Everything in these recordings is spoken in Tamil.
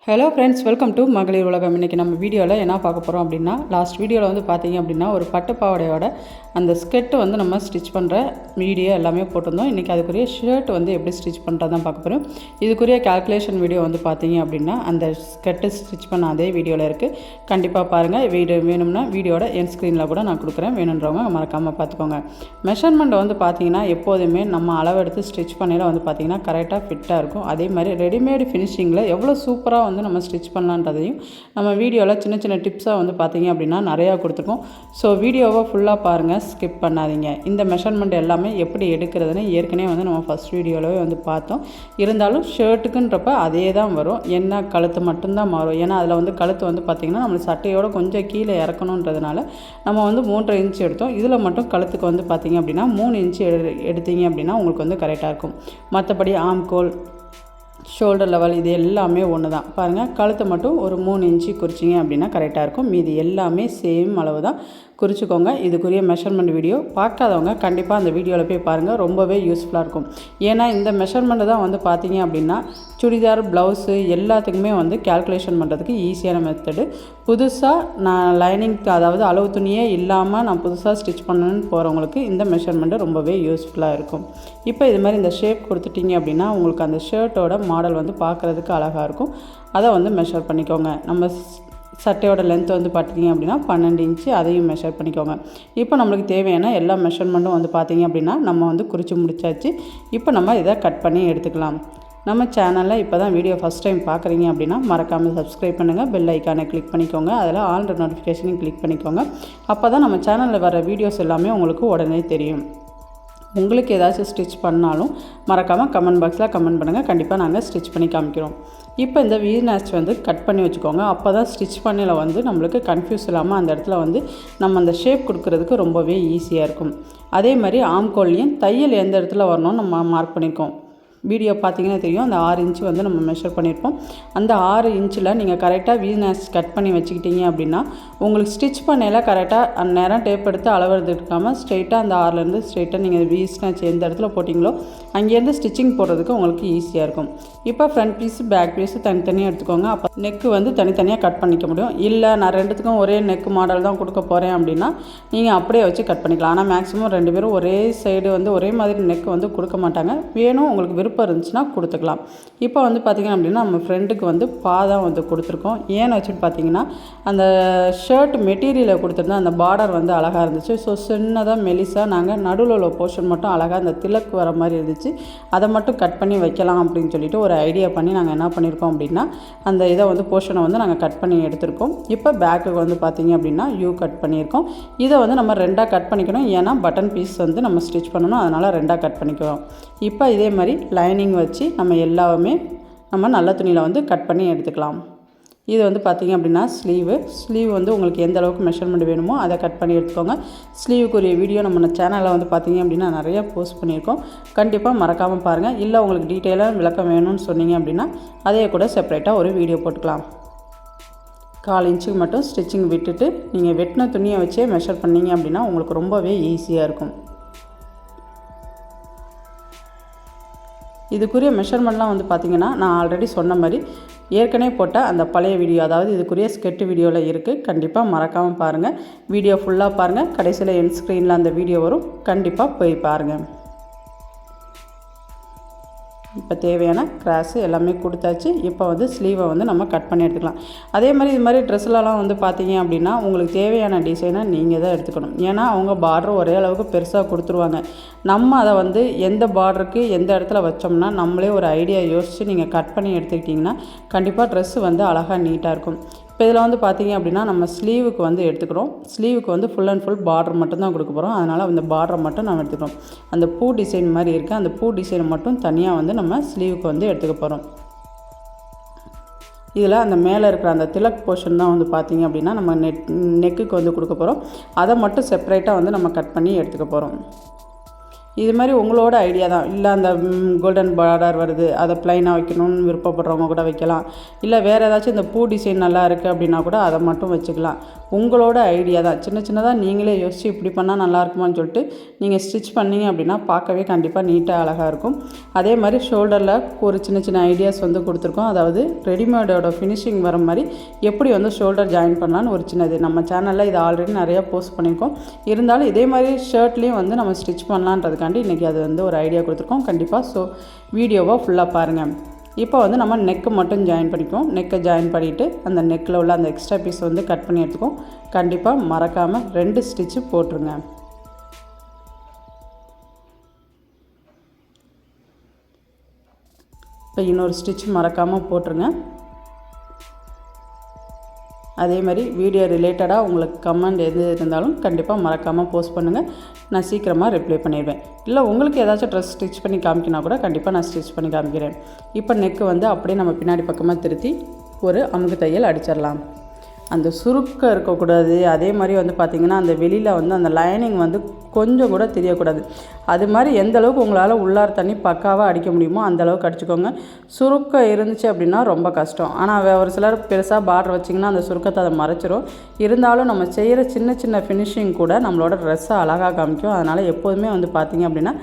ஹலோ ஃப்ரெண்ட்ஸ், வெல்கம் டு மகளிர் உலகம். இன்றைக்கி நம்ம வீடியோவில் என்ன பார்க்க போகிறோம் அப்படின்னா, லாஸ்ட் வீடியோவில் வந்து பார்த்தீங்க அப்படின்னா ஒரு பட்டு பாவாடையோட அந்த ஸ்கெர்ட்டு வந்து நம்ம ஸ்டிச் பண்ணுற வீடியோ எல்லாமே போட்டிருந்தோம். இன்றைக்கி அதுக்குரிய ஷர்ட் வந்து எப்படி ஸ்டிச் பண்ணுறதான் பார்க்க போகிறோம். இதுக்குரிய கால்குலேஷன் வீடியோ வந்து பார்த்தீங்க அப்படின்னா அந்த ஸ்கெர்ட்டு ஸ்டிச் பண்ண அதே வீடியோவில் இருக்குது. கண்டிப்பாக பாருங்கள். வீடியோ வேணும்னா வீடியோட என் ஸ்க்ரீனில் கூட நான் கொடுக்குறேன், வேணுன்றவங்க மறக்காமல் பார்த்துக்கோங்க. மெஷர்மெண்ட்டை வந்து பார்த்தீங்கன்னா எப்போதுமே நம்ம அளவெடுத்து ஸ்டிச் பண்ணையில் வந்து பார்த்திங்கன்னா கரெக்டாக ஃபிட்டாக இருக்கும். அதே மாதிரி ரெடிமேடு ஃபினிஷிங்கில் எவ்வளோ சூப்பராக வந்து நம்ம ஸ்டிச் பண்ணலான்றதையும் நம்ம வீடியோவில் சின்ன சின்ன டிப்ஸாக வந்து பார்த்தீங்க அப்படின்னா நிறையா கொடுத்துருக்கோம். ஸோ வீடியோவை ஃபுல்லாக பாருங்கள், ஸ்கிப் பண்ணாதீங்க. இந்த மெஷர்மெண்ட் எல்லாமே எப்படி எடுக்கிறதுன்னு ஏற்கனவே வந்து நம்ம ஃபஸ்ட் வீடியோவிலே வந்து பார்த்தோம். இருந்தாலும் ஷர்ட்டுக்குன்றப்ப அதே தான் வரும், என்ன கழுத்து மட்டும்தான் மாறும். ஏன்னா அதில் வந்து கழுத்து வந்து பார்த்திங்கன்னா நம்ம சட்டையோட கொஞ்சம் கீழே இறக்கணுன்றதுனால நம்ம வந்து 3.5 இன்ச்சு எடுத்தோம். இதில் மட்டும் கழுத்துக்கு வந்து பார்த்திங்க அப்படின்னா 3 இன்ச்சு எடுத்தீங்க அப்படின்னா உங்களுக்கு வந்து கரெக்டாக இருக்கும். மற்றபடி ஆம்கோல், ஷோல்டர் லெவல் இது எல்லாமே ஒன்று தான். பாருங்கள், கழுத்தை மட்டும் ஒரு 3 இன்ச்சு குறிச்சிங்க அப்படின்னா கரெக்டாக இருக்கும். மீதி எல்லாமே சேம் அளவு தான் குறிச்சிக்கோங்க. இதுக்குரிய மெஷர்மெண்ட் வீடியோ பார்க்காதவங்க கண்டிப்பாக அந்த வீடியோவில் போய் பாருங்கள், ரொம்பவே யூஸ்ஃபுல்லாக இருக்கும். ஏன்னா இந்த மெஷர்மெண்ட்டு தான் வந்து பார்த்தீங்க அப்படின்னா சுடிதார், ப்ளவுஸு எல்லாத்துக்குமே வந்து கேல்குலேஷன் பண்ணுறதுக்கு ஈஸியான மெத்தடு. புதுசாக நான் லைனிங், அதாவது அளவு துணியே இல்லாமல் நான் புதுசாக ஸ்டிச் பண்ணணுன்னு போகிறவங்களுக்கு இந்த மெஷர்மெண்ட்டு ரொம்பவே யூஸ்ஃபுல்லாக இருக்கும். இப்போ இது மாதிரி இந்த ஷேப் கொடுத்துட்டிங்க அப்படின்னா உங்களுக்கு அந்த ஷர்ட்டோட மாடல் வந்து பார்க்குறதுக்கு அழகாக இருக்கும். அதை வந்து மெஷர் பண்ணிக்கோங்க. நம்ம சட்டையோட லென்த் வந்து பார்த்திங்க அப்படின்னா 12 இன்ச்சு, அதையும் மெஷர் பண்ணிக்கோங்க. இப்போ நம்மளுக்கு தேவையான எல்லா மெஷர்மெண்ட்டும் வந்து பார்த்திங்க அப்படின்னா நம்ம வந்து குறித்து முடிச்சாச்சு. இப்போ நம்ம இதை கட் பண்ணி எடுத்துக்கலாம். நம்ம சேனலில் இப்போ தான் வீடியோ ஃபஸ்ட் டைம் பார்க்குறீங்க அப்படின்னா மறக்காமல் சப்ஸ்கிரைப் பண்ணுங்கள், பெல் ஐக்கானை கிளிக் பண்ணிக்கோங்க, அதில் ஆல் நோட்டிஃபிகேஷனையும் கிளிக் பண்ணிக்கோங்க. அப்போ தான் நம்ம சேனலில் வர வீடியோஸ் எல்லாமே உங்களுக்கு உடனே தெரியும். உங்களுக்கு ஏதாச்சும் ஸ்டிச் பண்ணாலும் மறக்காமல் கமெண்ட் பாக்ஸில் கமெண்ட் பண்ணுங்கள், கண்டிப்பாக நாங்கள் ஸ்டிச் பண்ணி காமிக்கிறோம். இப்போ இந்த வீ நேட்ச் வந்து கட் பண்ணி வச்சுக்கோங்க. அப்போ தான் ஸ்டிச் பண்ணல வந்து நம்மளுக்கு கன்ஃபியூஸ் இல்லாமல் அந்த இடத்துல வந்து நம்ம அந்த ஷேப் கொடுக்குறதுக்கு ரொம்பவே ஈஸியாக இருக்கும். அதே மாதிரி ஆம்கோல்லையும் தையல் எந்த இடத்துல வரணும்னு நம்ம மார்க் பண்ணியிருக்கோம். வீடியோ பார்த்தீங்கன்னா தெரியும், அந்த 6 இன்ச்சு வந்து நம்ம மெஷர் பண்ணியிருப்போம். அந்த 6 இன்ச்சில் நீங்கள் கரெக்டாக வீ நேட்ச் கட் பண்ணி வச்சுக்கிட்டீங்க அப்படின்னா உங்களுக்கு ஸ்டிச் பண்ணையில் கரெக்டாக அந்நேரம் டேப் எடுத்து அளவு எடுத்துக்காமல் ஸ்ட்ரெயிட்டாக அந்த 6லேருந்து ஸ்ட்ரெயிட்டாக நீங்கள் வீ நேட்ச் எந்த இடத்துல போட்டிங்களோ அங்கேருந்து ஸ்டிச்சிங் போடுறதுக்கு உங்களுக்கு ஈஸியாக இருக்கும். இப்போ ஃப்ரண்ட் பீஸு, பேக் பீஸு தனித்தனியாக எடுத்துக்கோங்க. அப்போ நெக்கு வந்து தனித்தனியாக கட் பண்ணிக்க முடியும். இல்லை நான் ரெண்டுத்துக்கும் ஒரே நெக் மாடல் தான் கொடுக்க போகிறேன் அப்படின்னா நீங்கள் அப்படியே வச்சு கட் பண்ணிக்கலாம். ஆனால் மேக்ஸிமம் 2 பேரும் ஒரே சைடு வந்து ஒரே மாதிரி நெக் வந்து கொடுக்க மாட்டாங்க. வேணும் உங்களுக்கு விருப்பம் இருந்துச்சுன்னா கொடுத்துக்கலாம். இப்போ வந்து பார்த்திங்க அப்படின்னா நம்ம ஃப்ரெண்டுக்கு வந்து பாதம் வந்து கொடுத்துருக்கோம். ஏன்னு வச்சுட்டு பார்த்திங்கன்னா அந்த ஷர்ட் மெட்டீரியலை கொடுத்துருந்தா அந்த பார்டர் வந்து அழகாக இருந்துச்சு. ஸோ சின்னதாக மெலிசாக நாங்கள் நடுவில் உள்ள போர்ஷன் மட்டும் அழகாக அந்த திலக்கு வர மாதிரி இருந்துச்சு, அதை மட்டும் கட் பண்ணி வைக்கலாம் அப்படின்னு சொல்லிட்டு ஒரு ஐடியா பண்ணி நாங்கள் என்ன பண்ணியிருக்கோம் அப்படின்னா அந்த இதை வந்து போர்ஷனை வந்து நாங்கள் கட் பண்ணி எடுத்திருக்கோம். இப்போ பேக்குக்கு வந்து பார்த்திங்க அப்படின்னா யூ கட் பண்ணியிருக்கோம். இதை வந்து நம்ம 2ஆக கட் பண்ணிக்கணும். ஏன்னா பட்டன் பீஸ் வந்து நம்ம ஸ்டிச் பண்ணணும், அதனால் 2ஆக கட் பண்ணிக்கிறோம். இப்போ இதே மாதிரி லைனிங் வச்சு நம்ம எல்லாமே நம்ம நல்ல துணியில் வந்து கட் பண்ணி எடுத்துக்கலாம். இது வந்து பார்த்திங்க அப்படின்னா ஸ்லீவ் வந்து உங்களுக்கு எந்த அளவுக்கு மெஷர்மெண்ட் வேணுமோ அதை கட் பண்ணி எடுத்துக்கோங்க. ஸ்லீவுக்குரிய வீடியோ நம்ம சேனலில் வந்து பார்த்திங்க அப்படின்னா நிறையா போஸ்ட் பண்ணியிருக்கோம், கண்டிப்பாக மறக்காமல் பாருங்கள். இல்லை உங்களுக்கு டீட்டெயிலாக விளக்கம் வேணும்னு சொன்னீங்க அப்படின்னா அதையே கூட செப்பரேட்டாக ஒரு வீடியோ போட்டுக்கலாம். 1/4 இன்ச்சுக்கு மட்டும் ஸ்டிச்சிங் விட்டுட்டு நீங்கள் வெட்டின துணியை வச்சே மெஷர் பண்ணிங்க அப்படின்னா உங்களுக்கு ரொம்பவே ஈஸியாக இருக்கும். இதுக்குரிய மெஷர்மெண்ட்லாம் வந்து பார்த்திங்கன்னா நான் ஆல்ரெடி சொன்ன மாதிரி ஏற்கனவே போட்ட அந்த பழைய வீடியோ, அதாவது இதுக்குரிய ஸ்கெர்ட் வீடியோவில் இருக்குது. கண்டிப்பாக மறக்காமல் பாருங்கள். வீடியோ ஃபுல்லாக பாருங்கள். கடைசியில் என் ஸ்க்ரீனில் அந்த வீடியோ வரும், கண்டிப்பாக போய் பாருங்கள். இப்போ தேவையான கிராஸு எல்லாமே கொடுத்தாச்சு. இப்போ வந்து ஸ்லீவை வந்து நம்ம கட் பண்ணி எடுத்துக்கலாம். அதே மாதிரி இது மாதிரி ட்ரெஸ்லலாம் வந்து பார்த்தீங்க அப்படின்னா உங்களுக்கு தேவையான டிசைனை நீங்கள் தான் எடுத்துக்கணும். ஏன்னா அவங்க பார்டர் ஒரே அளவுக்கு பெருசாக கொடுத்துருவாங்க. நம்ம அதை வந்து எந்த பார்டருக்கு எந்த இடத்துல வச்சோம்னா நம்மளே ஒரு ஐடியா யோசித்து நீங்கள் கட் பண்ணி எடுத்துக்கிட்டிங்கன்னா கண்டிப்பாக ட்ரெஸ்ஸு வந்து அழகாக நீட்டாக இருக்கும். இப்போ இதில் வந்து பார்த்திங்க அப்படின்னா நம்ம ஸ்லீவுக்கு வந்து எடுத்துக்கிறோம். ஸ்லீவுக்கு வந்து ஃபுல் அண்ட் ஃபுல் பார்டர் மட்டும் தான் கொடுக்க போகிறோம். அதனால் அந்த பார்டரை மட்டும் நம்ம எடுத்துக்கிறோம். அந்த பூ டிசைன் மாதிரி இருக்குது, அந்த பூ டிசைனை மட்டும் தனியாக வந்து நம்ம ஸ்லீவுக்கு வந்து எடுத்துக்க போகிறோம். இதில் அந்த மேலே இருக்கிற அந்த திலக் போர்ஷன் தான் வந்து பார்த்திங்க அப்படின்னா நம்ம நெக்குக்கு வந்து கொடுக்க போகிறோம். அதை மட்டும் செப்பரேட்டாக வந்து நம்ம கட் பண்ணி எடுத்துக்க போகிறோம். இது மாதிரி உங்களோட ஐடியா தான். இல்லை அந்த கோல்டன் பார்டர் வருது அதை ப்ளைனாக வைக்கணும்னு விருப்பப்படுறவங்க கூட வைக்கலாம். இல்லை வேறு ஏதாச்சும் இந்த பூ டிசைன் நல்லா இருக்குது அப்படின்னா கூட அதை மட்டும் வச்சுக்கலாம். உங்களோட ஐடியா தான். சின்ன சின்னதாக நீங்களே யோசித்து இப்படி பண்ணால் நல்லாயிருக்குமான்னு சொல்லிட்டு நீங்கள் ஸ்டிச் பண்ணிங்க அப்படின்னா பார்க்கவே கண்டிப்பாக நீட்டாக அழகாக இருக்கும். அதே மாதிரி ஷோல்டரில் ஒரு சின்ன சின்ன ஐடியாஸ் வந்து கொடுத்துருக்கோம். அதாவது ரெடிமேடோட ஃபினிஷிங் வர மாதிரி எப்படி வந்து ஷோல்டர் ஜாயின் பண்ணலான்னு ஒரு சின்னது நம்ம சேனலில் இது ஆல்ரெடி நிறையா போஸ்ட் பண்ணியிருக்கோம். இருந்தாலும் இதே மாதிரி ஷர்ட்லேயும் வந்து நம்ம ஸ்டிச் பண்ணலான்றதுக்காண்டி இன்றைக்கி அது வந்து ஒரு ஐடியா கொடுத்துருக்கோம் கண்டிப்பாக. ஸோ வீடியோவை ஃபுல்லாக பாருங்கள். இப்போ வந்து நம்ம நெக்கு மட்டும் ஜாயின் பண்ணிக்குவோம். நெக்கை ஜாயின் பண்ணிவிட்டு அந்த நெக்கில் உள்ள அந்த எக்ஸ்ட்ரா பீஸ் வந்து கட் பண்ணி எடுத்துக்குவோம். கண்டிப்பாக மறக்காமல் 2 ஸ்டிச்சு போட்டுருங்க. இப்போ இன்னொரு ஸ்டிச் மறக்காமல் போட்டுருங்க. அதே மாதிரி வீடியோ ரிலேட்டடாக உங்களுக்கு கமெண்ட் எது இருந்தாலும் கண்டிப்பாக மறக்காமல் போஸ்ட் பண்ணுங்கள். நான் சீக்கிரமாக ரிப்ளை பண்ணிடுவேன். இல்லை உங்களுக்கு ஏதாச்சும் ட்ரெஸ் ஸ்டிச் பண்ணி காமிக்கினா கூட கண்டிப்பாக நான் ஸ்டிச் பண்ணி காமிக்கிறேன். இப்போ நெக்கு வந்து அப்படியே நம்ம பின்னாடி பக்கமாக திருத்தி ஒரு அமுக்கு தையல் அடிச்சிடலாம். அந்த சுருக்கம் இருக்கக்கூடாது. அதே மாதிரி வந்து பார்த்திங்கன்னா அந்த வெளியில் வந்து அந்த லைனிங் வந்து கொஞ்சம் கூட தெரியக்கூடாது. அது மாதிரி எந்த அளவுக்கு உங்களால் உள்ளார் தண்ணி பக்காவாக அடிக்க முடியுமோ அந்த அளவுக்கு அடிச்சுக்கோங்க. சுருக்கம் இருந்துச்சு அப்படின்னா ரொம்ப கஷ்டம். ஆனால் ஒரு சிலர் பெருசாக பார்டர் வச்சிங்கன்னா அந்த சுருக்கத்தை அதை மறைச்சிரும். இருந்தாலும் நம்ம செய்கிற சின்ன சின்ன ஃபினிஷிங் கூட நம்மளோட ட்ரெஸ்ஸை அழகாக காமிக்கும். அதனால் எப்போதுமே வந்து பார்த்திங்க அப்படின்னா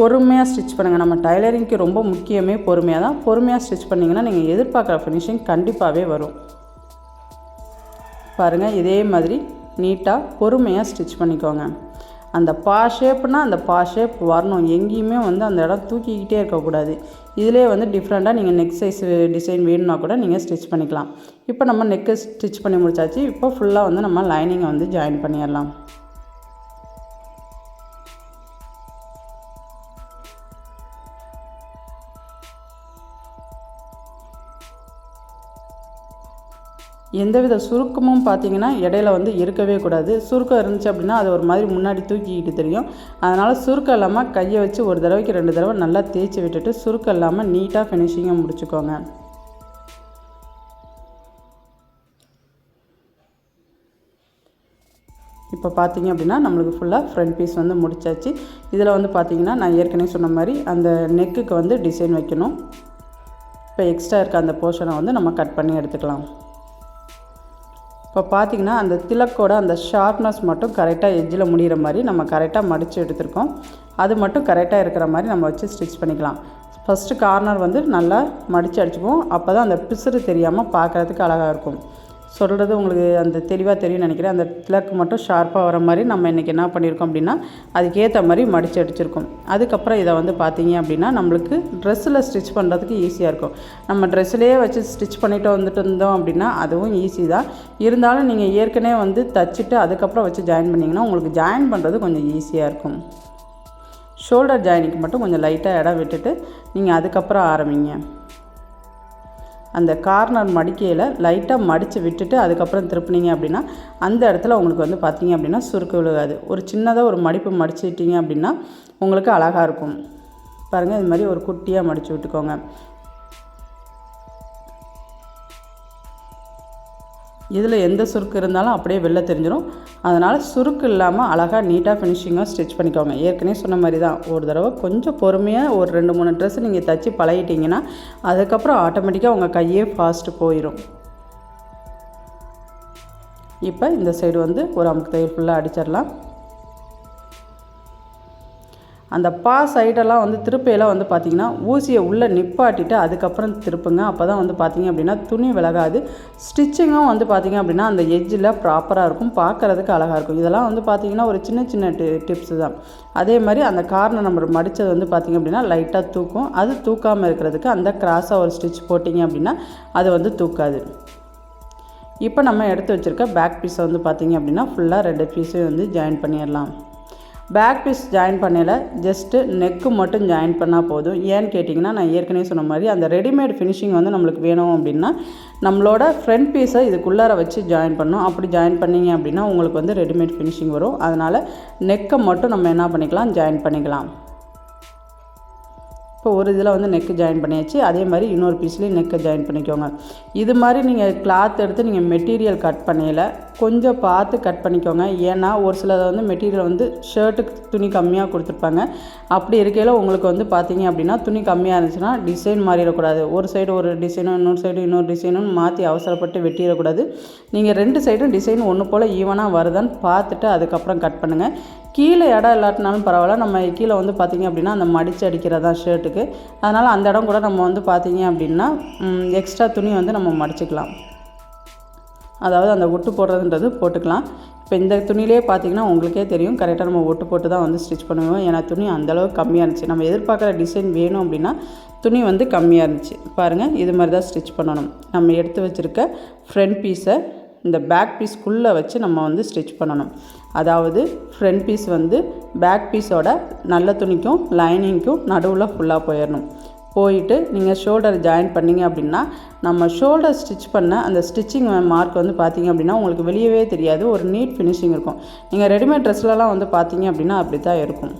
பொறுமையாக ஸ்டிச் பண்ணுங்கள். நம்ம டைலரிங்க்கு ரொம்ப முக்கியமே பொறுமையாக தான். பொறுமையாக ஸ்டிச் பண்ணிங்கன்னா நீங்கள் எதிர்பார்க்குற ஃபினிஷிங் கண்டிப்பாகவே வரும். பாருங்கள், இதே மாதிரி நீட்டாக பொறுமையாக ஸ்டிச் பண்ணிக்கோங்க. அந்த பா ஷேப்னால் அந்த பா ஷேப் வரணும். எங்கேயுமே வந்து அந்த இடம் தூக்கிக்கிட்டே இருக்கக்கூடாது. இதிலே வந்து டிஃப்ரெண்ட்டாக நீங்கள் நெக் சைஸ் டிசைன் வேணும்னா கூட நீங்கள் ஸ்டிச் பண்ணிக்கலாம். இப்போ நம்ம நெக்கு ஸ்டிச் பண்ணி முடிச்சாச்சு. இப்போ ஃபுல்லாக வந்து நம்ம லைனிங்கை வந்து ஜாயின் பண்ணிடலாம். எந்தவித சுருக்கமும் பார்த்திங்கன்னா இடையில வந்து இருக்கவே கூடாது. சுருக்கம் இருந்துச்சு அப்படின்னா அது ஒரு மாதிரி முன்னாடி தூக்கிக்கிட்டு தெரியும். அதனால் சுருக்கம் இல்லாமல் கையை வச்சு ஒரு தடவைக்கு 2 தடவை நல்லா தேய்ச்சி விட்டுட்டு சுருக்கம் இல்லாமல் நீட்டாக ஃபினிஷிங்கை முடிச்சுக்கோங்க. இப்போ பார்த்திங்க அப்படின்னா நம்மளுக்கு ஃபுல்லாக ஃப்ரண்ட் பீஸ் வந்து முடிச்சாச்சு. இதில் வந்து பார்த்திங்கன்னா நான் ஏற்கனவே சொன்ன மாதிரி அந்த நெக்குக்கு வந்து டிசைன் வைக்கணும். இப்போ எக்ஸ்ட்ரா இருக்க அந்த போர்ஷனை வந்து நம்ம கட் பண்ணி எடுத்துக்கலாம். இப்போ பார்த்திங்கன்னா அந்த திலக்கோட அந்த ஷார்ப்னஸ் மட்டும் கரெக்டாக எட்ஜில் முடிகிற மாதிரி நம்ம கரெக்டாக மடித்து எடுத்துருக்கோம். அது மட்டும் கரெக்டாக இருக்கிற மாதிரி நம்ம வச்சு ஸ்டிச் பண்ணிக்கலாம். ஃபஸ்ட்டு கார்னர் வந்து நல்லா மடித்து அடிச்சுக்குவோம். அப்போ தான் அந்த பிசுறு தெரியாமல் பார்க்குறதுக்கு அழகாக இருக்கும். சொல்கிறது உங்களுக்கு அந்த தெளிவாக தெரியும்னு நினைக்கிறேன். அந்த திலக்கு மட்டும் ஷார்ப்பாக வர மாதிரி நம்ம இன்றைக்கி என்ன பண்ணியிருக்கோம் அப்படின்னா அதுக்கேற்ற மாதிரி மடித்து அடிச்சிருக்கோம். அதுக்கப்புறம் இதை வந்து பார்த்திங்க அப்படின்னா நம்மளுக்கு ட்ரெஸ்ஸில் ஸ்டிச் பண்ணுறதுக்கு ஈஸியாக இருக்கும். நம்ம ட்ரெஸ்ஸிலே வச்சு ஸ்டிச் பண்ணிட்டு வந்துட்டு இருந்தோம் அப்படின்னா அதுவும் ஈஸி தான். இருந்தாலும் நீங்கள் ஏற்கனவே வந்து தச்சுட்டு அதுக்கப்புறம் வச்சு ஜாயின் பண்ணிங்கன்னா உங்களுக்கு ஜாயின் பண்ணுறது கொஞ்சம் ஈஸியாக இருக்கும். ஷோல்டர் ஜாயினிங்க்கு மட்டும் கொஞ்சம் லைட்டாக இடம் விட்டுட்டு நீங்கள் அதுக்கப்புறம் ஆரம்பிங்க. அந்த கார்னர் மடிக்கையில் லைட்டாக மடித்து விட்டுட்டு அதுக்கப்புறம் திருப்பினீங்க அப்படின்னா அந்த இடத்துல உங்களுக்கு வந்து பார்த்திங்க அப்படின்னா சுருக்கு விழுகாது. ஒரு சின்னதாக ஒரு மடிப்பு மடிச்சிட்டிங்க அப்படின்னா உங்களுக்கு அழகாக இருக்கும். பாருங்கள், இது மாதிரி ஒரு குட்டியாக மடித்து விட்டுக்கோங்க. இதில் எந்த சுருக்கு இருந்தாலும் அப்படியே வெளில தெரிஞ்சிடும். அதனால் சுருக்கு இல்லாமல் அழகாக நீட்டாக ஃபினிஷிங்காக ஸ்டிச் பண்ணிக்கோங்க. ஏற்கனவே சொன்ன மாதிரி தான், ஒரு தடவை கொஞ்சம் பொறுமையாக ஒரு 2-3 ட்ரெஸ் நீங்கள் தைச்சி பழகிட்டிங்கன்னா அதுக்கப்புறம் ஆட்டோமேட்டிக்காக உங்கள் கையே ஃபாஸ்ட்டு போயிடும். இப்போ இந்த சைடு வந்து ஒரு அமுக்கு தையல் ஃபுல்லாக அடிச்சிடலாம். அந்த பா சைடெல்லாம் வந்து திருப்பையெல்லாம் வந்து பார்த்திங்கன்னா ஊசியை உள்ளே நிப்பாட்டிட்டு அதுக்கப்புறம் திருப்புங்க. அப்போ தான் வந்து பார்த்திங்க அப்படின்னா துணி விலகாது. ஸ்டிச்சிங்கும் வந்து பார்த்திங்க அப்படின்னா அந்த எட்ஜில் ப்ராப்பராக இருக்கும், பார்க்குறதுக்கு அழகாக இருக்கும். இதெல்லாம் வந்து பார்த்திங்கன்னா ஒரு சின்ன சின்ன டிப்ஸு தான். அதே மாதிரி அந்த கார்னர் நம்ம மடித்தது வந்து பார்த்திங்க அப்படின்னா லைட்டாக தூக்கும். அது தூக்காமல் இருக்கிறதுக்கு அந்த கிராஸாக ஒரு ஸ்டிச் போட்டிங்க அப்படின்னா அது வந்து தூக்காது. இப்போ நம்ம எடுத்து வச்சுருக்க பேக் பீஸை வந்து பார்த்திங்க அப்படின்னா ஃபுல்லாக 2 பீஸையும் வந்து ஜாயின் பண்ணிடலாம். பேக் பீஸ் ஜாயின் பண்ணல, ஜஸ்ட்டு நெக்கு மட்டும் ஜாயின் பண்ணால் போதும். ஏன்னு கேட்டிங்கன்னா நான் ஏற்கனவே சொன்ன மாதிரி அந்த ரெடிமேட் ஃபினிஷிங் வந்து நம்மளுக்கு வேணும் அப்படின்னா நம்மளோட ஃப்ரண்ட் பீஸை இதுக்குள்ளார வச்சு ஜாயின் பண்ணணும். அப்படி ஜாயின் பண்ணிங்க அப்படின்னா உங்களுக்கு வந்து ரெடிமேட் ஃபினிஷிங் வரும். அதனால் நெக்கை மட்டும் நம்ம என்ன பண்ணிக்கலாம், ஜாயின் பண்ணிக்கலாம். இப்போ ஒரு இதில் வந்து நெக்கு ஜாயின் பண்ணியாச்சு. அதே மாதிரி இன்னொரு பீஸ்லேயும் நெக்கை ஜாயின் பண்ணிக்கோங்க. இது மாதிரி நீங்கள் கிளாத் எடுத்து நீங்கள் மெட்டீரியல் கட் பண்ணையில் கொஞ்சம் பார்த்து கட் பண்ணிக்கோங்க. ஏன்னா ஒரு சிலது வந்து மெட்டீரியல் வந்து ஷர்ட்டுக்கு துணி கம்மியாக கொடுத்துருப்பாங்க. அப்படி இருக்கையில் உங்களுக்கு வந்து பார்த்தீங்க அப்படின்னா துணி கம்மியாக இருந்துச்சுன்னா டிசைன் மாறிடக்கூடாது. ஒரு சைடு ஒரு டிசைனும் இன்னொரு சைடு இன்னொரு டிசைனும் மாற்றி அவசரப்பட்டு வெட்டிடக்கூடாது. நீங்கள் 2 சைடும் டிசைன் ஒன்று போல் ஈவனாக வருதான்னு பார்த்துட்டு அதுக்கப்புறம் கட் பண்ணுங்கள். கீழே இடம் இல்லாட்டினாலும் பரவாயில்ல, நம்ம கீழே வந்து பார்த்திங்க அப்படின்னா அந்த மடித்து அடிக்கிறதா ஷர்ட்டுக்கு, அதனால் அந்த இடம் கூட நம்ம வந்து பார்த்திங்க அப்படின்னா எக்ஸ்ட்ரா துணி வந்து நம்ம மடிச்சுக்கலாம். அதாவது அந்த ஒட்டு போடுறதுன்றது போட்டுக்கலாம். இப்போ இந்த துணியிலே பார்த்திங்கன்னா உங்களுக்கே தெரியும், கரெக்டாக நம்ம ஒட்டு போட்டு தான் வந்து ஸ்டிச் பண்ணுவோம். ஏன்னா துணி அந்தளவுக்கு கம்மியாக இருந்துச்சு. நம்ம எதிர்பார்க்குற டிசைன் வேணும் அப்படின்னா துணி வந்து கம்மியாக இருந்துச்சு. பாருங்கள், இது மாதிரி தான் ஸ்டிச் பண்ணணும். நம்ம எடுத்து வச்சுருக்க ஃப்ரண்ட் பீஸை இந்த பேக் பீஸ்க்குள்ளே வச்சு நம்ம வந்து ஸ்டிச் பண்ணணும். அதாவது ஃப்ரண்ட் பீஸ் வந்து பேக் பீஸோட நல்ல துணிக்கும் லைனிங்க்கும் நடுவில் ஃபுல்லாக போயிடணும். போயிட்டு நீங்கள் ஷோல்டர் ஜாயின் பண்ணிங்க அப்படின்னா நம்ம ஷோல்டர் ஸ்டிச் பண்ண அந்த ஸ்டிச்சிங் மார்க் வந்து பார்த்திங்க அப்படின்னா உங்களுக்கு வெளியவே தெரியாது. ஒரு நீட் ஃபினிஷிங் இருக்கும். நீங்கள் ரெடிமேட் ட்ரெஸ்லலாம் வந்து பார்த்திங்க அப்படின்னா அப்படி தான் இருக்கும்.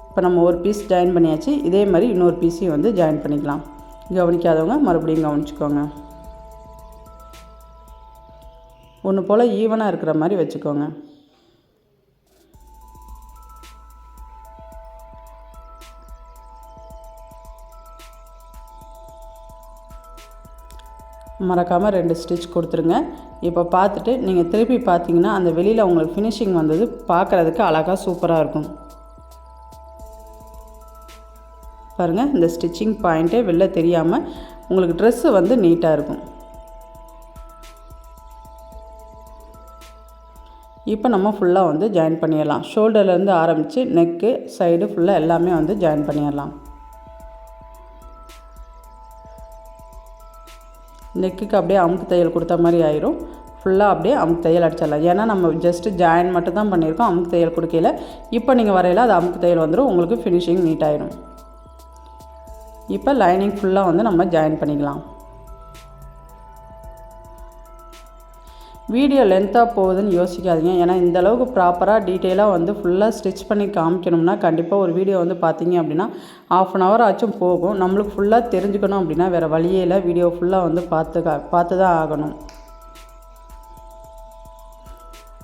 இப்போ நம்ம ஒரு பீஸ் ஜாயின் பண்ணியாச்சு. இதே மாதிரி இன்னொரு பீஸையும் வந்து ஜாயின் பண்ணிக்கலாம். கவனிக்காதவங்க மறுபடியும் கவனிச்சுக்கோங்க. ஒன்று போல் ஈவனாக இருக்கிற மாதிரி வச்சுக்கோங்க. மறக்காமல் 2 ஸ்டிச் கொடுத்துருங்க. இப்போ பார்த்துட்டு நீங்கள் திருப்பி பார்த்தீங்கன்னா அந்த வெளியில் உங்களுக்கு ஃபினிஷிங் வந்தது பார்க்குறதுக்கு அழகாக சூப்பராக இருக்கும். பாருங்கள், இந்த ஸ்டிச்சிங் பாயிண்ட்டே வெளில தெரியாமல் உங்களுக்கு ட்ரெஸ்ஸு வந்து நீட்டாக இருக்கும். இப்போ நம்ம ஃபுல்லாக வந்து ஜாயின் பண்ணிடலாம். ஷோல்டர்லேருந்து ஆரம்பித்து நெக்கு சைடு ஃபுல்லாக எல்லாமே வந்து ஜாயின் பண்ணிடலாம். நெக்குக்கு அப்படியே அமுக்கு தையல் கொடுத்த மாதிரி ஆயிரும். ஃபுல்லாக அப்படியே அமுக்கு தையல் அடிச்சிடலாம். ஏன்னா நம்ம ஜஸ்ட்டு ஜாயின் மட்டும் தான் பண்ணியிருக்கோம், அமுக்கு தையல் கொடுக்கல. இப்போ நீங்கள் வரையில அது அமுக்கு தையல் வந்துடும், உங்களுக்கு ஃபினிஷிங் நீட்டாயிடும். இப்போ லைனிங் ஃபுல்லாக வந்து நம்ம ஜாயின் பண்ணிக்கலாம். வீடியோ லென்த்தாக போகுதுன்னு யோசிக்காதீங்க. ஏன்னா இந்தளவுக்கு ப்ராப்பராக டீட்டெயிலாக வந்து ஃபுல்லாக ஸ்டிச் பண்ணி காமிக்கணும்னா கண்டிப்பாக ஒரு வீடியோ வந்து பார்த்தீங்க அப்படின்னா 1/2 hour ஆச்சும் போகும். நம்மளுக்கு ஃபுல்லாக தெரிஞ்சுக்கணும் அப்படின்னா வேறு வழியே இல்லை, வீடியோ ஃபுல்லாக வந்து பார்த்து தான் ஆகணும்.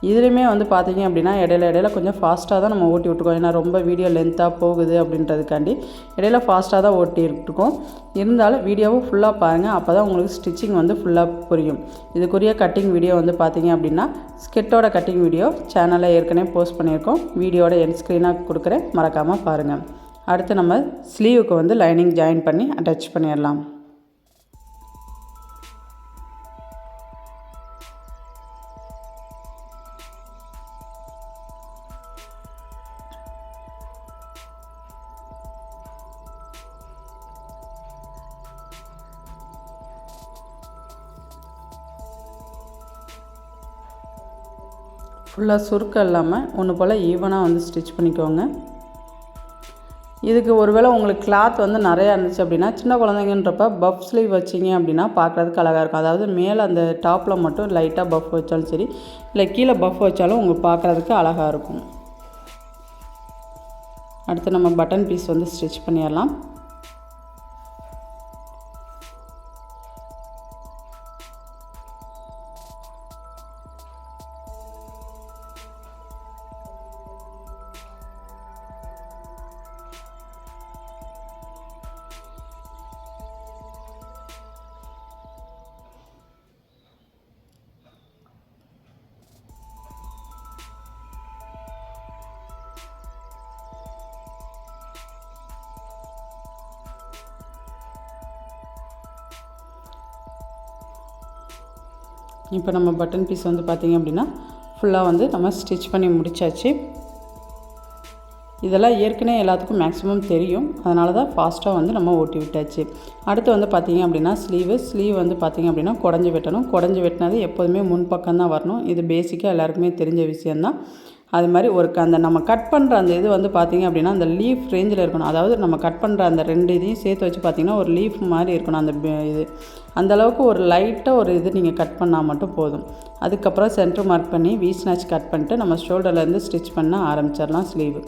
இதுலேயுமே வந்து பார்த்திங்க அப்படின்னா இடையில கொஞ்சம் ஃபாஸ்ட்டாக தான் நம்ம ஓட்டி விட்டுருக்கோம். ஏன்னா ரொம்ப வீடியோ லென்த்தாக போகுது அப்படின்றதுக்காண்டி இடையில ஃபாஸ்ட்டாக தான் ஓட்டி இருக்கோம். இருந்தாலும் வீடியோவும் ஃபுல்லாக பாருங்கள், அப்போ தான் உங்களுக்கு ஸ்டிச்சிங் வந்து ஃபுல்லாக புரியும். இதுக்குரிய கட்டிங் வீடியோ வந்து பார்த்திங்க அப்படின்னா ஸ்கெட்டோட கட்டிங் வீடியோ சேனலில் ஏற்கனவே போஸ்ட் பண்ணியிருக்கோம். வீடியோட என் ஸ்க்ரீனாக கொடுக்குறேன், மறக்காமல் பாருங்கள். அடுத்து நம்ம ஸ்லீவுக்கு வந்து லைனிங் ஜாயின் பண்ணி அட்டாச் பண்ணிடலாம். ஃபுல்லாக சுருக்கம் இல்லாமல் ஒன்று போல் ஈவனாக வந்து ஸ்டிச் பண்ணிக்கோங்க. இதுக்கு ஒருவேளை உங்களுக்கு கிளாத் வந்து நிறையா இருந்துச்சு அப்படின்னா சின்ன குழந்தைங்கன்றப்ப பஃப் ஸ்லீவ் வச்சிங்க அப்படின்னா பார்க்குறதுக்கு அழகாக இருக்கும். அதாவது மேலே அந்த டாப்பில் மட்டும் லைட்டாக பஃப் வச்சாலும் சரி, இல்லை கீழே பஃப் வச்சாலும் உங்களுக்கு பார்க்குறதுக்கு அழகாக இருக்கும். அடுத்து நம்ம பட்டன் பீஸ் வந்து ஸ்டிச் பண்ணிடலாம். இப்போ நம்ம பட்டன் பீஸ் வந்து பார்த்திங்க அப்படின்னா ஃபுல்லாக வந்து நம்ம ஸ்டிச் பண்ணி முடித்தாச்சு. இதெல்லாம் ஏற்கனவே எல்லாத்துக்கும் மேக்ஸிமம் தெரியும், அதனால தான் ஃபாஸ்ட்டாக வந்து நம்ம ஓட்டி விட்டாச்சு. அடுத்து வந்து பார்த்திங்க அப்படின்னா ஸ்லீவ் வந்து பார்த்திங்க அப்படின்னா குடஞ்சி வெட்டணும். குடஞ்சி வெட்டினது எப்போதுமே முன்பக்கம் தான் வரணும். இது பேசிக்காக எல்லாருக்குமே தெரிஞ்ச விஷயந்தான். அது மாதிரி அந்த நம்ம கட் பண்ணுற அந்த இது வந்து பார்த்திங்க அப்படின்னா அந்த லீஃப் ரேஞ்சில் இருக்கணும். அதாவது நம்ம கட் பண்ணுற அந்த 2 இதையும் சேர்த்து வச்சு பார்த்திங்கன்னா ஒரு லீஃப் மாதிரி இருக்கணும். அந்த இது அந்தளவுக்கு ஒரு லைட்டாக ஒரு இது நீங்கள் கட் பண்ணால் மட்டும் போதும். அதுக்கப்புறம் சென்டர் மார்க் பண்ணி வி ஸ்னாச் கட் பண்ணிட்டு நம்ம ஷோல்டர்லேருந்து ஸ்டிச் பண்ண ஆரம்பிச்சிடலாம் ஸ்லீவு.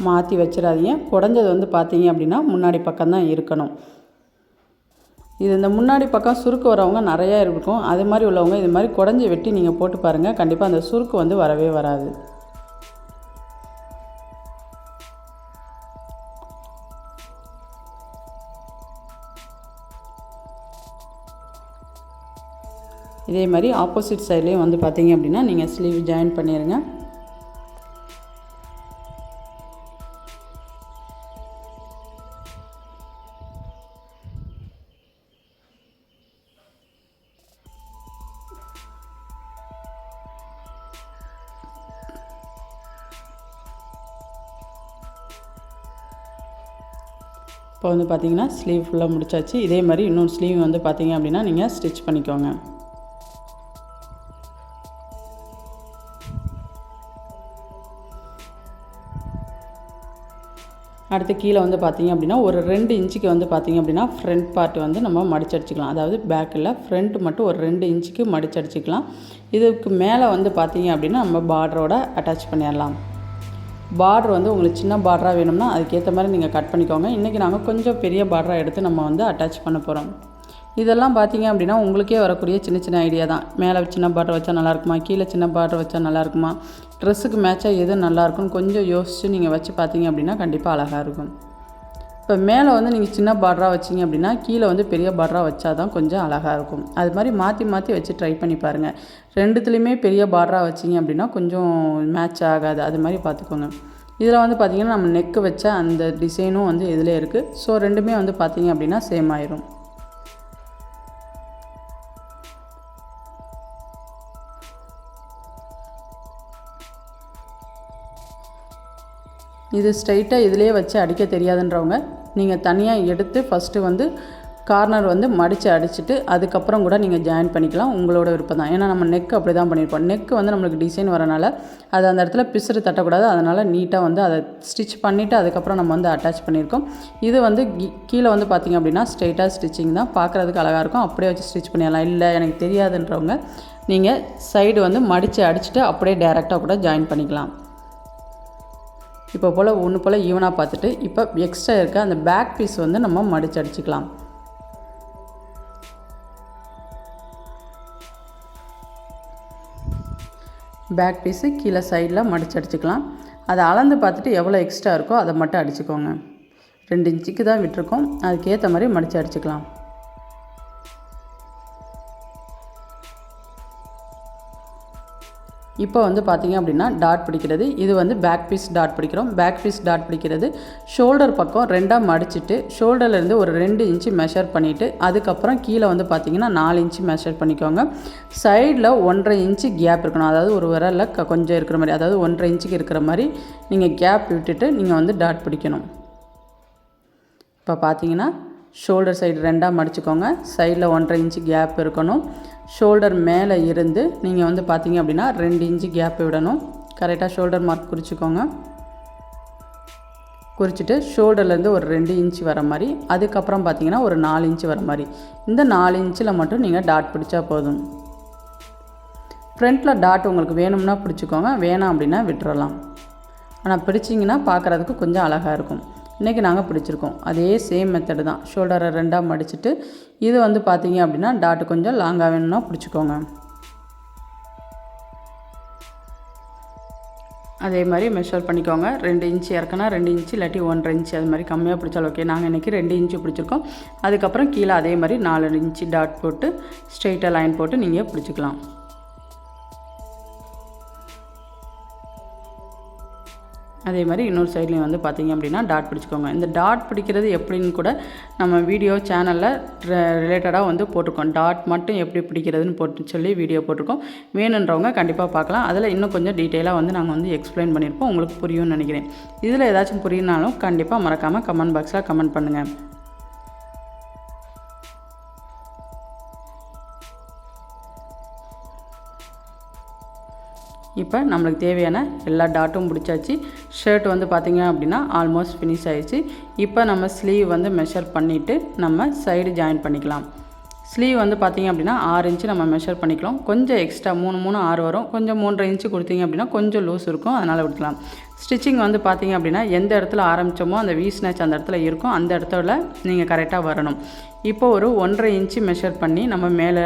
மாற்றி வச்சிடாதீங்க. குடஞ்சது வந்து பார்த்தீங்க அப்படின்னா முன்னாடி பக்கம் தான் இருக்கணும். இது இந்த முன்னாடி பக்கம் சுருக்கு வரவங்க நிறையா இருக்கும். அது மாதிரி உள்ளவங்க இது மாதிரி குடஞ்சி வெட்டி நீங்கள் போட்டு பாருங்கள். கண்டிப்பாக அந்த சுருக்கு வந்து வரவே வராது. இதே மாதிரி ஆப்போசிட் சைட்லேயும் வந்து பார்த்தீங்க அப்படின்னா நீங்கள் ஸ்லீவ் ஜாயின் பண்ணிடுங்க. இப்போ வந்து பார்த்தீங்கன்னா ஸ்லீவ் ஃபுல்லாக முடிச்சாச்சு. இதே மாதிரி இன்னொரு ஸ்லீவ் வந்து பார்த்தீங்க அப்படின்னா நீங்கள் ஸ்டிச் பண்ணிக்கோங்க. அடுத்து கீழே வந்து பார்த்தீங்க அப்படின்னா ஒரு 2 இன்ச்சுக்கு வந்து பார்த்தீங்க அப்படின்னா ஃப்ரண்ட் பார்ட் வந்து நம்ம மடிச்சடிச்சிக்கலாம். அதாவது பேக்கில் ஃப்ரண்ட் மட்டும் ஒரு 2 இன்ச்சுக்கு மடிச்சடிச்சிக்கலாம். இதுக்கு மேலே வந்து பார்த்தீங்க அப்படின்னா நம்ம பார்டரோட அட்டாச் பண்ணிடலாம். பார்டர் வந்து உங்களுக்கு சின்ன பார்டராக வேணும்னா அதுக்கேற்ற மாதிரி நீங்கள் கட் பண்ணிக்கோங்க. இன்றைக்கி நாங்கள் கொஞ்சம் பெரிய பார்டராக எடுத்து நம்ம வந்து அட்டாச் பண்ண போகிறோம். இதெல்லாம் பார்த்தீங்க அப்படின்னா உங்களுக்கே வரக்கூடிய சின்ன சின்ன ஐடியா தான். மேலே சின்ன பார்டர் வச்சா நல்லாயிருக்குமா, கீழே சின்ன பார்டர் வச்சா நல்லாயிருக்குமா, ட்ரெஸ்ஸுக்கு மேட்சாக எது நல்லாயிருக்குன்னு கொஞ்சம் யோசித்து நீங்கள் வச்சு பார்த்தீங்க அப்படின்னா கண்டிப்பாக அழகாக இருக்கும். இப்போ மேலே வந்து நீங்கள் சின்ன பார்டராக வச்சிங்க அப்படின்னா கீழே வந்து பெரிய பார்டராக வச்சா தான் கொஞ்சம் அழகாக இருக்கும். அது மாதிரி மாற்றி மாற்றி வச்சு ட்ரை பண்ணி பாருங்கள். ரெண்டுத்துலேயுமே பெரிய பார்டராக வச்சிங்க அப்படின்னா கொஞ்சம் மேட்ச் ஆகாது. அது மாதிரி பார்த்துக்கோங்க. இதில் வந்து பார்த்திங்கன்னா நம்ம நெக்கு வச்ச அந்த டிசைனும் வந்து இதிலே இருக்குது. ஸோ ரெண்டுமே வந்து பார்த்திங்க அப்படின்னா சேம் ஆயிரும். இது ஸ்ட்ரைட்டாக இதிலே வச்சு அடிக்க தெரியாதுன்றவங்க நீங்கள் தனியாக எடுத்து ஃபஸ்ட்டு வந்து கார்னர் வந்து மடித்து அடிச்சுட்டு அதுக்கப்புறம் கூட நீங்கள் ஜாயின் பண்ணிக்கலாம். உங்களோட விருப்பம் தான். ஏன்னா நம்ம நெக் அப்படி தான் பண்ணியிருப்போம். நெக்கு வந்து நம்மளுக்கு டிசைன் வரனால அது அந்த இடத்துல பிசுறு தட்டக்கூடாது. அதனால் நீட்டாக வந்து அதை ஸ்டிச் பண்ணிவிட்டு அதுக்கப்புறம் நம்ம வந்து அட்டாச் பண்ணியிருக்கோம். இது வந்து கீழே வந்து பார்த்திங்க அப்படின்னா ஸ்ட்ரைட்டாக ஸ்டிச்சிங் தான், பார்க்குறதுக்கு அழகாக இருக்கும். அப்படியே வச்சு ஸ்டிச் பண்ணிடலாம். இல்லை எனக்கு தெரியாதுன்றவங்க நீங்கள் சைடு வந்து மடித்து அடிச்சுட்டு அப்படியே டேரெக்டாக கூட ஜாயின் பண்ணிக்கலாம். இப்போ போல் ஒன்று போல் ஈவனாக பார்த்துட்டு இப்போ எக்ஸ்ட்ரா இருக்க அந்த பேக் பீஸ் வந்து நம்ம மடித்து அடிச்சுக்கலாம். பேக் பீஸு கீழே சைடில் மடித்து அடிச்சுக்கலாம். அதை அளந்து பார்த்துட்டு எவ்வளோ எக்ஸ்ட்ரா இருக்கோ அதை மட்டும் அடிச்சுக்கோங்க. 2 இன்ச்சுக்கு தான் விட்டுருக்கோம். அதுக்கேற்ற மாதிரி மடித்து அடிச்சுக்கலாம். இப்போ வந்து பார்த்திங்க அப்படின்னா டாட் பிடிக்கிறது, இது வந்து பேக் பீஸ் டாட் பிடிக்கிறோம். பேக் பீஸ் டாட் பிடிக்கிறது ஷோல்டர் பக்கம் 2ஆக மடிச்சுட்டு ஷோல்டர்லேருந்து ஒரு 2 இன்ச்சு மெஷர் பண்ணிவிட்டு அதுக்கப்புறம் கீழே வந்து பார்த்திங்கன்னா 4 இன்ச்சு மெஷர் பண்ணிக்கோங்க. சைடில் 1.5 இன்ச்சு கேப் இருக்கணும். அதாவது ஒரு விரலில் கொஞ்சம் இருக்கிற மாதிரி, அதாவது 1.5 இன்ச்சுக்கு இருக்கிற மாதிரி நீங்கள் கேப் விட்டுட்டு நீங்கள் வந்து டாட் பிடிக்கணும். இப்போ பார்த்திங்கன்னா ஷோல்டர் சைடு 2ஆக மடிச்சுக்கோங்க. சைடில் 1.5 இன்ச்சு கேப் இருக்கணும். ஷோல்டர் மேலே இருந்து நீங்கள் வந்து பார்த்தீங்க அப்படின்னா 2 இன்ச்சு கேப் விடணும். கரெக்டாக ஷோல்டர் மார்க் குறிச்சிக்கோங்க. குறிச்சிட்டு ஷோல்டர்லேருந்து ஒரு 2 இன்ச்சு வர மாதிரி, அதுக்கப்புறம் பார்த்தீங்கன்னா ஒரு 4 இன்ச்சு வர மாதிரி, இந்த 4 இன்ச்சில் மட்டும் நீங்கள் டாட் பிடிச்சா போதும். ஃப்ரண்ட்டில் டாட் உங்களுக்கு வேணும்னா பிடிச்சிக்கோங்க, வேணாம் அப்படின்னா விட்டுறலாம். ஆனால் பிடிச்சிங்கன்னா பார்க்குறதுக்கு கொஞ்சம் அழகாக இருக்கும். இன்றைக்கி நாங்கள் பிடிச்சிருக்கோம். அதே சேம் மெத்தடு தான். ஷோல்டரை 2ஆக மடிச்சுட்டு இது வந்து பார்த்தீங்க அப்படின்னா டாட்டு கொஞ்சம் லாங்காக வேணும்னா பிடிச்சிக்கோங்க. அதே மாதிரி மெஷர் பண்ணிக்கோங்க. 2 இன்ச்சு இறக்குனா 2 இன்ச்சு இல்லாட்டி 1.5 இன்ச்சு அது மாதிரி கம்மியாக பிடிச்சாலும் ஓகே. நாங்கள் இன்றைக்கி 2 இன்ச்சு பிடிச்சிருக்கோம். அதுக்கப்புறம் கீழே அதே மாதிரி 4 இன்ச்சு டாட் போட்டு ஸ்ட்ரெயிட்டாக லைன் போட்டு நீங்கள் பிடிச்சிக்கலாம். அதே மாதிரி இன்னொரு சைட்லேயும் வந்து பார்த்திங்க அப்படின்னா டாட் பிடிச்சிக்கோங்க. இந்த டாட் பிடிக்கிறது எப்படின்னு கூட நம்ம வீடியோ சேனலில் ரிலேட்டடாக வந்து போட்டிருக்கோம். டாட் மட்டும் எப்படி பிடிக்கிறதுன்னு போட்டு சொல்லி வீடியோ போட்டிருக்கோம். வேணுன்றவங்க கண்டிப்பாக பார்க்கலாம். அதில் இன்னும் கொஞ்சம் டீட்டெயிலாக வந்து நாங்கள் வந்து எக்ஸ்பிளைன் பண்ணியிருப்போம். உங்களுக்கு புரியும்னு நினைக்கிறேன். இதில் ஏதாச்சும் புரியினாலும் கண்டிப்பாக மறக்காமல் கமெண்ட் பாக்ஸில் கமெண்ட் பண்ணுங்கள். இப்போ நம்மளுக்கு தேவையான எல்லா டாட்டும் பிடிச்சாச்சு. ஷர்ட் வந்து பார்த்திங்க அப்படின்னா ஆல்மோஸ்ட் ஃபினிஷ் ஆகிடுச்சு. இப்போ நம்ம ஸ்லீவ் வந்து மெஷர் பண்ணிவிட்டு நம்ம சைடு ஜாயின் பண்ணிக்கலாம். ஸ்லீவ் வந்து பார்த்திங்க அப்படின்னா 6 இன்ச்சு நம்ம மெஷர் பண்ணிக்கலாம். கொஞ்சம் எக்ஸ்ட்ரா 3 6 வரும். கொஞ்சம் 3.5 இன்ச்சு கொடுத்தீங்க அப்படின்னா கொஞ்சம் லூஸ் இருக்கும், அதனால் விட்டுக்கலாம். ஸ்டிச்சிங் வந்து பார்த்திங்க அப்படின்னா எந்த இடத்துல ஆரம்பித்தோமோ அந்த வி ஸ்னேச் அந்த இடத்துல இருக்கும், அந்த இடத்துல நீங்கள் கரெக்டாக வரணும். இப்போ ஒரு 1.5 இன்ச்சு மெஷர் பண்ணி நம்ம மேலே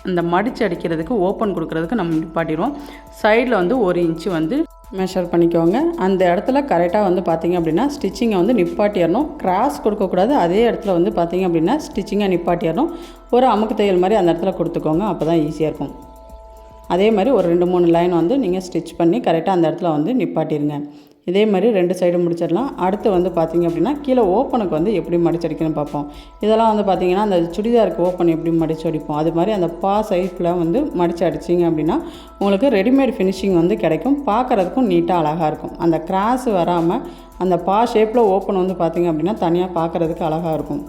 அந்த மடித்து அடிக்கிறதுக்கு ஓப்பன் கொடுக்குறதுக்கு நம்ம நிப்பாட்டிடுவோம். சைடில் வந்து 1 இன்ச்சு வந்து மெஷர் பண்ணிக்கோங்க. அந்த இடத்துல கரெக்டாக வந்து பார்த்திங்க அப்படின்னா ஸ்டிச்சிங்கை வந்து நிப்பாட்டிடணும். கிராஸ் கொடுக்கக்கூடாது. அதே இடத்துல வந்து பார்த்திங்க அப்படின்னா ஸ்டிச்சிங்கை நிப்பாட்டிடணும். ஒரு அமுக்கு தையல் மாதிரி அந்த இடத்துல கொடுத்துக்கோங்க, அப்போ தான் ஈஸியாக இருக்கும். அதே மாதிரி ஒரு 2-3 லைன் வந்து நீங்கள் ஸ்டிச் பண்ணி கரெக்டாக அந்த இடத்துல வந்து நிப்பாட்டிடுங்க. இதே மாதிரி 2 சைடு முடிச்சிடலாம். அடுத்து வந்து பார்த்திங்க அப்படின்னா கீழே ஓப்பனுக்கு வந்து எப்படி மடிச்சடிக்கணும்னு பார்ப்போம். இதெல்லாம் வந்து பார்த்திங்கன்னா அந்த சுடிதாருக்கு ஓப்பன் எப்படி மடித்து அடிப்போம், அது மாதிரி அந்த பா சைஸில் வந்து மடித்து அடிச்சிங்க அப்படின்னா உங்களுக்கு ரெடிமேட் ஃபினிஷிங் வந்து கிடைக்கும். பார்க்குறதுக்கும் நீட்டாக அழகாக இருக்கும். அந்த கிராஸ் வராமல் அந்த பா ஷேப்பில் ஓப்பன் வந்து பார்த்திங்க அப்படின்னா தனியாக பார்க்குறதுக்கு அழகாக இருக்கும்.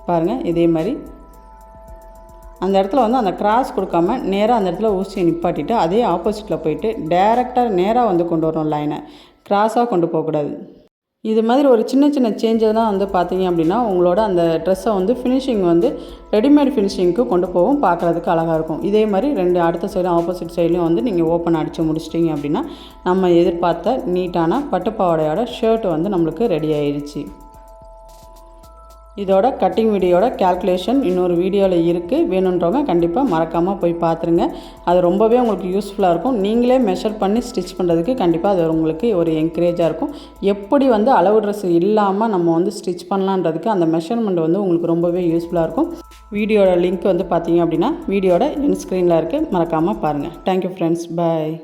பாருங்கள், இதே மாதிரி அந்த இடத்துல வந்து அந்த கிராஸ் கொடுக்காம நேராக அந்த இடத்துல ஊசியை நிப்பாட்டிட்டு அதே ஆப்போசிட்டில் போயிட்டு டேரெக்டாக நேராக வந்து கொண்டு வரணும். லைனை கிராஸாக கொண்டு போகக்கூடாது. இது மாதிரி ஒரு சின்ன சின்ன சேஞ்சஸ் தான் வந்து பார்த்திங்க அப்படின்னா உங்களோட அந்த ட்ரெஸ்ஸை வந்து ஃபினிஷிங் வந்து ரெடிமேட் ஃபினிஷிங்க்கு கொண்டு போகும், பார்க்குறதுக்கு அழகாக இருக்கும். இதே மாதிரி 2 அடுத்த சைடும் ஆப்போசிட் சைட்லையும் வந்து நீங்கள் ஓப்பன் அடித்து முடிச்சிட்டிங்க அப்படின்னா நம்ம எதிர்பார்த்த நீட்டான பட்டுப்பாவாடையோட ஷர்ட் வந்து நம்மளுக்கு ரெடி ஆயிடுச்சு. இதோட கட்டிங் வீடியோட கேல்குலேஷன் இன்னொரு வீடியோவில் இருக்குது. வேணுன்றவங்க கண்டிப்பாக மறக்காமல் போய் பார்த்துருங்க. அது ரொம்பவே உங்களுக்கு யூஸ்ஃபுல்லாக இருக்கும். நீங்களே மெஷர் பண்ணி ஸ்டிச் பண்ணுறதுக்கு கண்டிப்பாக அது உங்களுக்கு ஒரு என்கரேஜாக இருக்கும். எப்படி வந்து அளவு ட்ரெஸ் இல்லாமல் நம்ம வந்து ஸ்டிச் பண்ணலான்றதுக்கு அந்த மெஷர்மெண்ட் வந்து உங்களுக்கு ரொம்பவே யூஸ்ஃபுல்லாக இருக்கும். வீடியோட லிங்க் வந்து பார்த்தீங்க அப்படின்னா வீடியோட என் ஸ்க்ரீனில் இருக்குது, மறக்காமல் பாருங்கள். தேங்க்யூ ஃப்ரெண்ட்ஸ், பாய்.